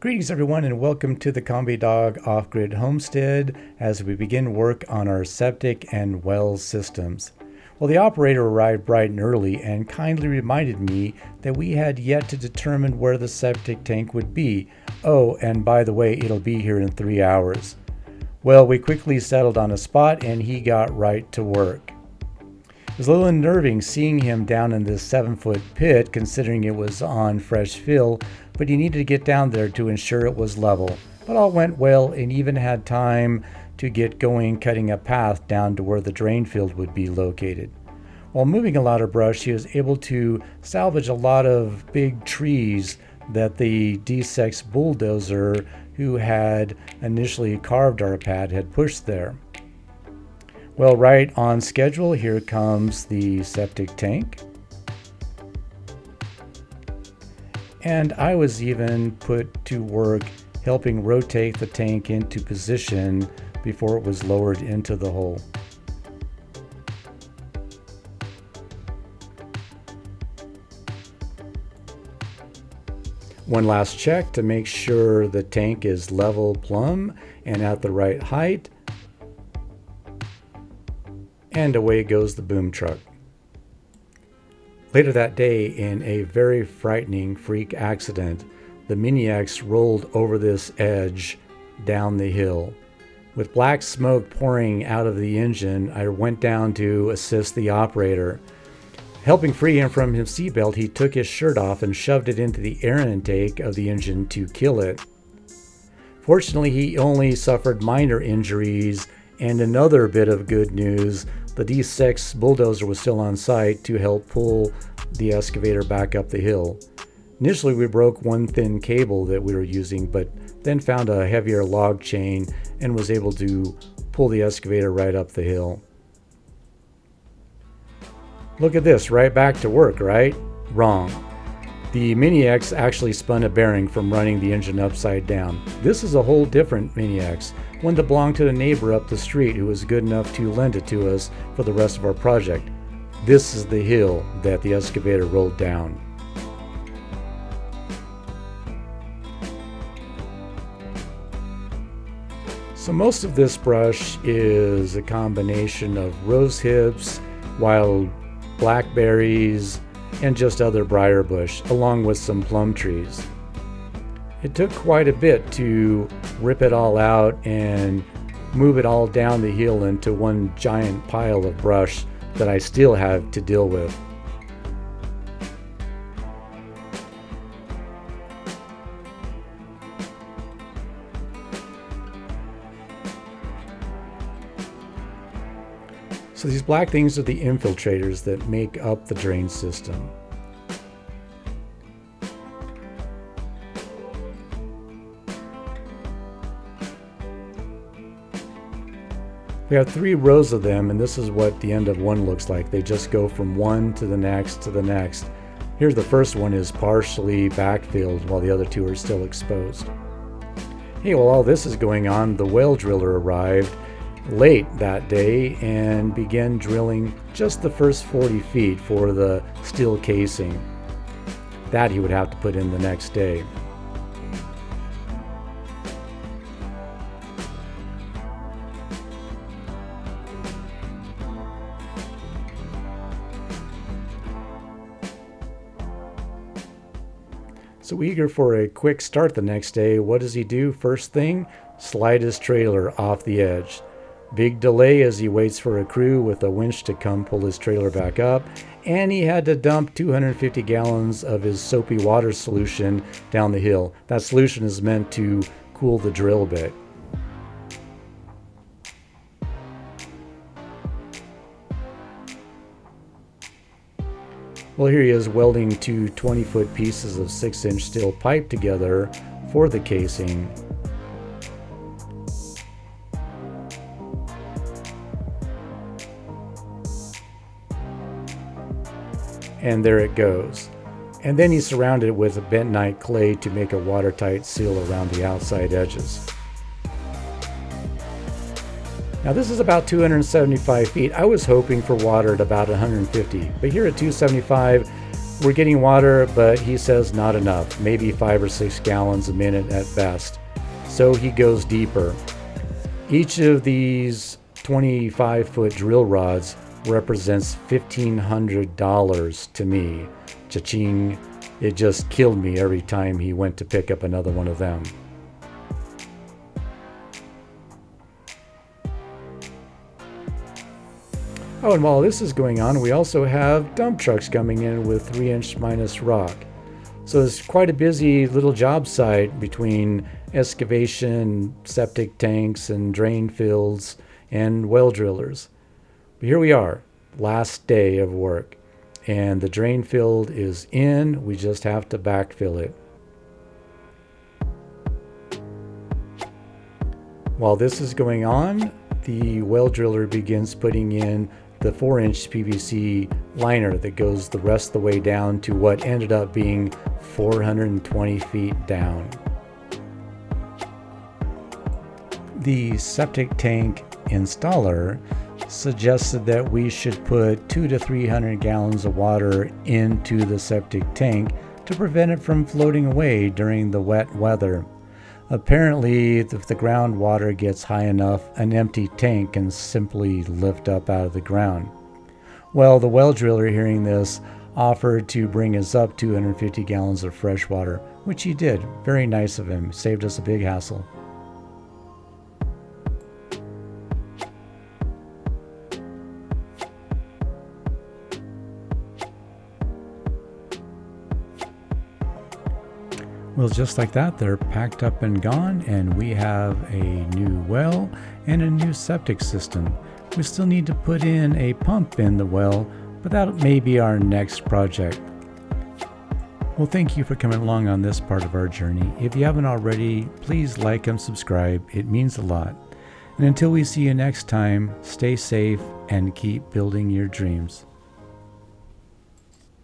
Greetings everyone and welcome to the Combi Dog Off-Grid Homestead as we begin work on our septic and well systems. Well, the operator arrived bright and early and kindly reminded me that we had yet to determine where the septic tank would be. Oh, and by the way, it'll be here in 3 hours. Well, we quickly settled on a spot and he got right to work. It was a little unnerving seeing him down in this 7-foot pit considering it was on fresh fill, but he needed to get down there to ensure it was level. But all went well and even had time to get going cutting a path down to where the drain field would be located. While moving a lot of brush, he was able to salvage a lot of big trees that the D6 bulldozer who had initially carved our pad had pushed there. Well, right on schedule, here comes the septic tank. And I was even put to work helping rotate the tank into position before it was lowered into the hole. One last check to make sure the tank is level plumb and at the right height. And away goes the boom truck. Later that day, in a very frightening freak accident, the Mini X rolled over this edge down the hill. With black smoke pouring out of the engine, I went down to assist the operator. Helping free him from his seatbelt, he took his shirt off and shoved it into the air intake of the engine to kill it. Fortunately, he only suffered minor injuries, and another bit of good news, the D6 bulldozer was still on site to help pull the excavator back up the hill. Initially, we broke one thin cable that we were using, but then found a heavier log chain and was able to pull the excavator right up the hill. Look at this, right back to work, right? Wrong. The Mini X actually spun a bearing from running the engine upside down. This is a whole different Mini X, one that belonged to the neighbor up the street who was good enough to lend it to us for the rest of our project. This is the hill that the excavator rolled down. So most of this brush is a combination of rose hips, wild blackberries, and just other briar bush, along with some plum trees. It took quite a bit to rip it all out and move it all down the hill into one giant pile of brush that I still have to deal with. So these black things are the infiltrators that make up the drain system. We have 3 rows of them, and this is what the end of one looks like. They just go from one to the next to the next. Here's the first one is partially backfilled while the other 2 are still exposed. Hey, while all this is going on, the well driller arrived late that day and began drilling just the first 40 feet for the steel casing. That he would have to put in the next day. So eager for a quick start the next day, what does he do? First thing, slide his trailer off the edge. Big delay as he waits for a crew with a winch to come pull his trailer back up, and he had to dump 250 gallons of his soapy water solution down the hill. That solution is meant to cool the drill bit. Well, here he is welding 2 20-foot pieces of 6-inch steel pipe together for the casing. And there it goes. And then he surrounded it with a bentonite clay to make a watertight seal around the outside edges. Now this is about 275 feet. I was hoping for water at about 150, but here at 275, We're getting water, but he says not enough, maybe 5 or 6 gallons a minute at best. So he goes deeper. Each of these 25-foot drill rods represents $1,500 to me. Cha-ching. It just killed me every time he went to pick up another one of them. Oh, and while this is going on, we also have dump trucks coming in with 3-inch minus rock. So it's quite a busy little job site between excavation, septic tanks, and drain fields, and well drillers. But here we are, last day of work, and the drain field is in. We just have to backfill it. While this is going on, the well driller begins putting in the 4-inch PVC liner that goes the rest of the way down to what ended up being 420 feet down. The septic tank installer suggested that we should put 200 to 300 gallons of water into the septic tank to prevent it from floating away during the wet weather. Apparently, if the groundwater gets high enough, an empty tank can simply lift up out of the ground. Well, the well driller, hearing this, offered to bring us up 250 gallons of fresh water, which he did. Very nice of him. Saved us a big hassle. Well, just like that, they're packed up and gone, and we have a new well and a new septic system. We still need to put in a pump in the well, but that may be our next project. Well, thank you for coming along on this part of our journey. If you haven't already, please like and subscribe. It means a lot. And until we see you next time, stay safe and keep building your dreams.